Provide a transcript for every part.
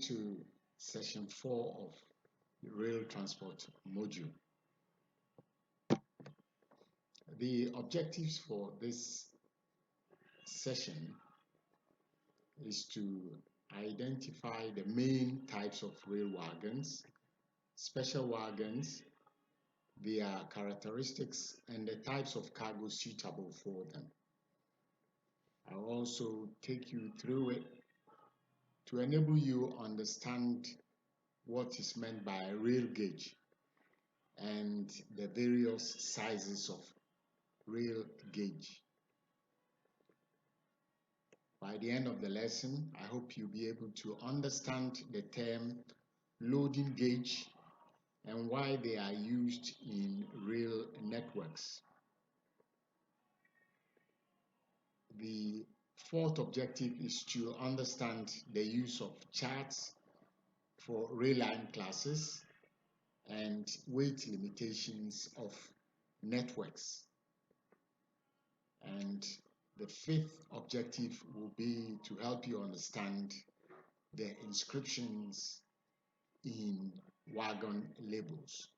to session 4 of the rail transport module. The objectives for this session is to identify the main types of rail wagons, special wagons, their characteristics, and the types of cargo suitable for them. I'll also take you through it to enable you understand what is meant by a rail gauge and the various sizes of rail gauge. By the end of the lesson, I hope you'll be able to understand the term loading gauge and why they are used in rail networks. The fourth objective is to understand the use of charts for rail line classes and weight limitations of networks. And the fifth objective will be to help you understand the inscriptions in wagon labels.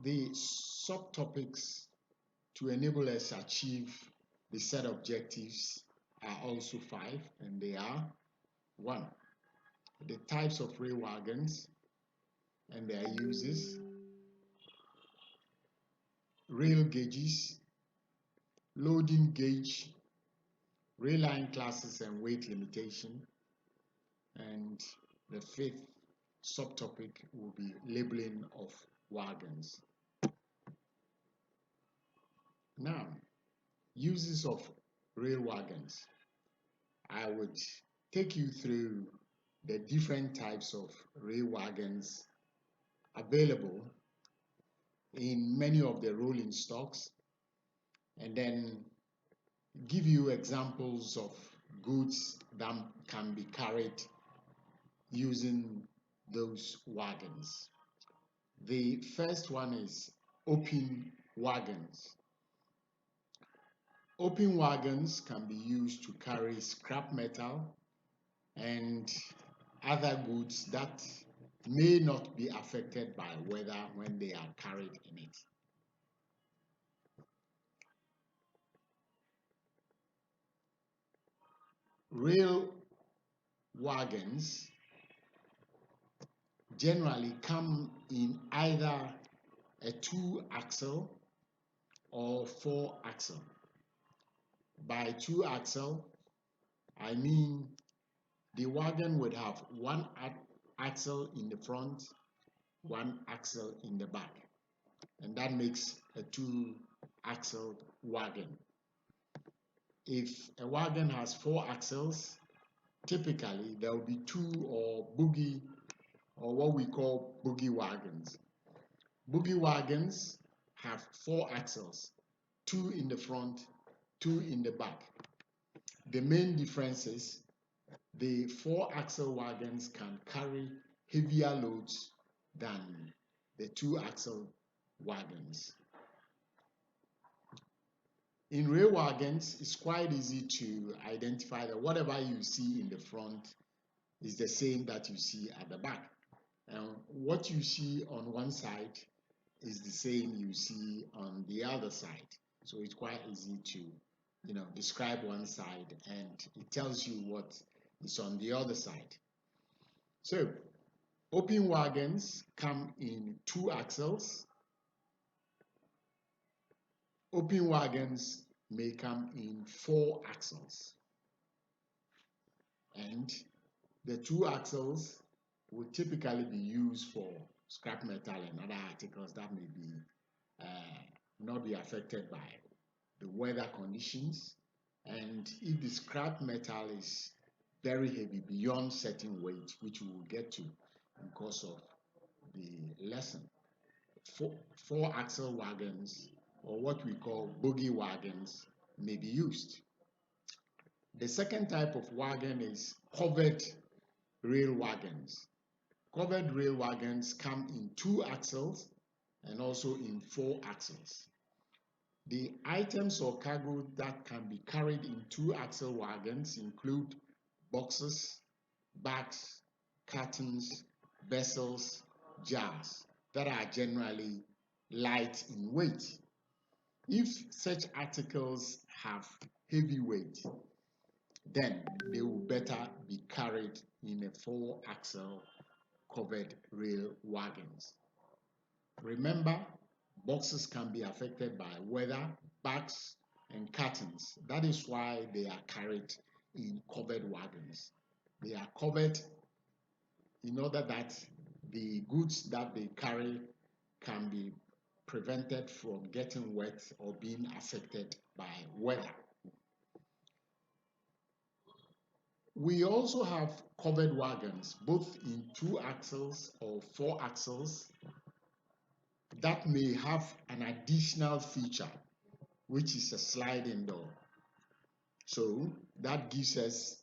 The subtopics to enable us achieve the set objectives are also 5, and they are: 1. The types of rail wagons and their uses, rail gauges, loading gauge, rail line classes and weight limitation, and the fifth subtopic will be labeling of wagons. Now, uses of rail wagons. I would take you through the different types of rail wagons available in many of the rolling stocks, and then give you examples of goods that can be carried using those wagons. The first one is open wagons. Open wagons can be used to carry scrap metal and other goods that may not be affected by weather when they are carried in it. Rail wagons generally come in either a 2-axle or 4-axle. By 2-axle, I mean the wagon would have 1 axle in the front, 1 axle in the back, and that makes a 2-axle wagon. If a wagon has 4 axles, typically there will be 2 or boogie, or what we call boogie wagons. Boogie wagons have 4 axles, 2 in the front, 2 in the back. The main difference is the 4-axle wagons can carry heavier loads than the 2-axle wagons. In rail wagons, it's quite easy to identify that whatever you see in the front is the same that you see at the back. And what you see on one side is the same you see on the other side. So it's quite easy to, describe one side, and it tells you what is on the other side. So open wagons come in 2 axles. Open wagons may come in 4 axles. And the 2 axles will typically be used for scrap metal and other articles that may be not be affected by the weather conditions. And if the scrap metal is very heavy beyond certain weight, which we will get to in course of the lesson, 4-axle wagons, or what we call boogie wagons, may be used. The second type of wagon is covered rail wagons. Covered rail wagons come in 2 axles and also in 4 axles. The items or cargo that can be carried in two-axle wagons include boxes, bags, cartons, vessels, jars that are generally light in weight. If such articles have heavy weight, then they will better be carried in a four-axle covered rail wagons. Remember, boxes can be affected by weather, bags, and cartons. That is why they are carried in covered wagons. They are covered in order that the goods that they carry can be prevented from getting wet or being affected by weather. We also have covered wagons, both in two axles or four axles, that may have an additional feature, which is a sliding door. So that gives us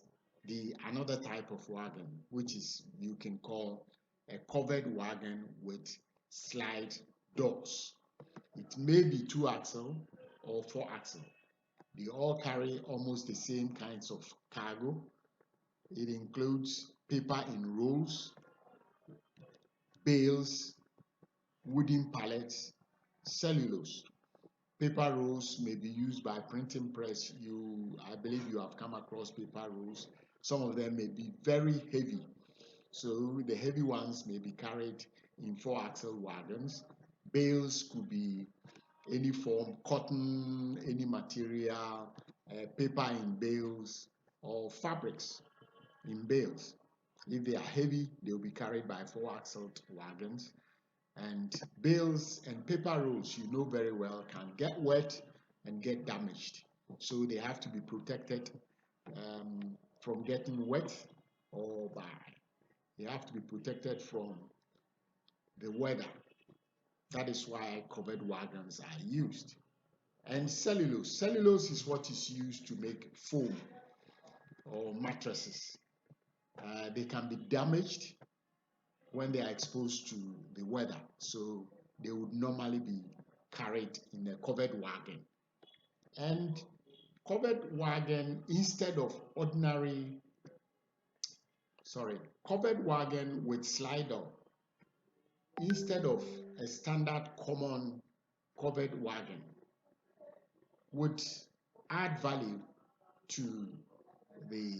another type of wagon, which is you can call a covered wagon with slide doors. It may be two axle or four axle. They all carry almost the same kinds of cargo. It includes paper in rolls, bales, wooden pallets, cellulose. Paper rolls may be used by printing press. I believe you have come across paper rolls. Some of them may be very heavy. So the heavy ones may be carried in four-axle wagons. Bales could be any form, cotton, any material, paper in bales, or fabrics in bales. If they are heavy, they will be carried by four-axle wagons. And bales and paper rolls, you know very well, can get wet and get damaged. So they have to be protected from getting wet they have to be protected from the weather. That is why covered wagons are used. And cellulose. Cellulose is what is used to make foam or mattresses. They can be damaged when they are exposed to the weather. So they would normally be carried in a covered wagon. And covered wagon, covered wagon with slider, instead of a standard common covered wagon, would add value to the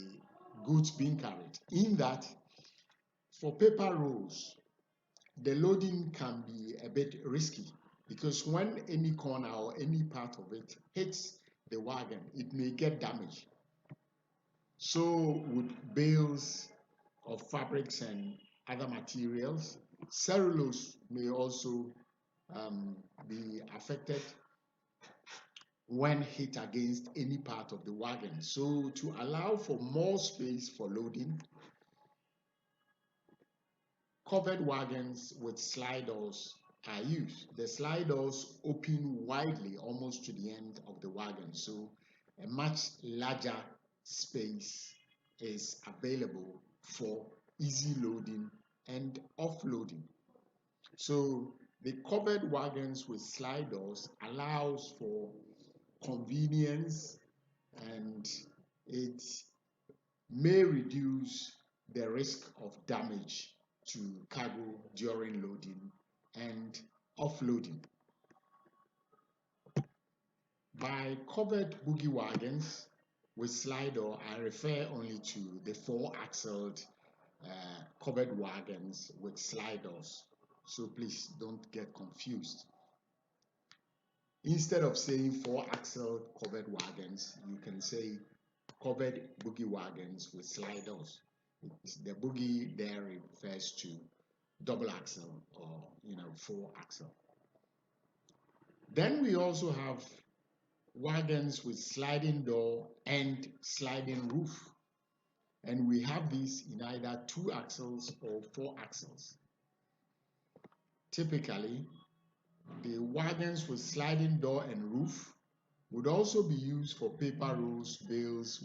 goods being carried, in that for paper rolls, the loading can be a bit risky, because when any corner or any part of it hits the wagon, it may get damaged. So would bales of fabrics and other materials. Cellulose may also be affected when hit against any part of the wagon. So to allow for more space for loading, covered wagons with slide doors are used. The slide doors open widely almost to the end of the wagon, so a much larger space is available for easy loading and offloading. So the covered wagons with slide doors allows for convenience, and it may reduce the risk of damage to cargo during loading and offloading. By covered boogie wagons with slide door, I refer only to the four-axled covered wagons with slide doors. So please don't get confused. Instead of saying four-axle covered wagons, you can say covered boogie wagons with slide doors. The boogie there refers to double axle or four axle. Then we also have wagons with sliding door and sliding roof, and we have these in either two axles or four axles. Typically, the wagons with sliding door and roof would also be used for paper rolls, bales,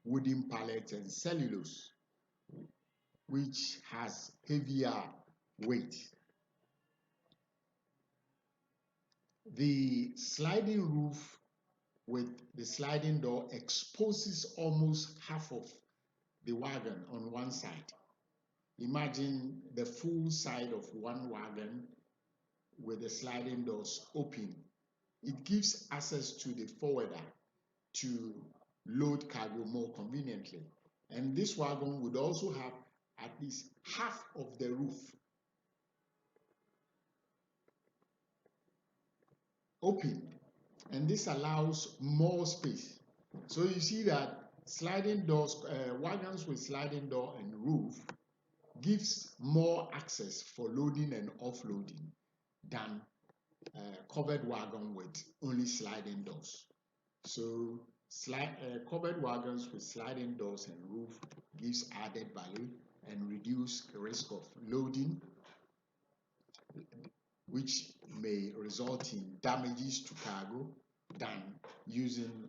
wooden pallets, and cellulose, which has heavier weight. The sliding roof with the sliding door exposes almost half of the wagon on one side. Imagine the full side of one wagon with the sliding doors open. It gives access to the forwarder to load cargo more conveniently. And this wagon would also have at least half of the roof open, and this allows more space. So you see that sliding doors, wagons with sliding door and roof gives more access for loading and offloading than covered wagon with only sliding doors. So covered wagons with sliding doors and roof gives added value and reduce the risk of loading, which may result in damages to cargo than using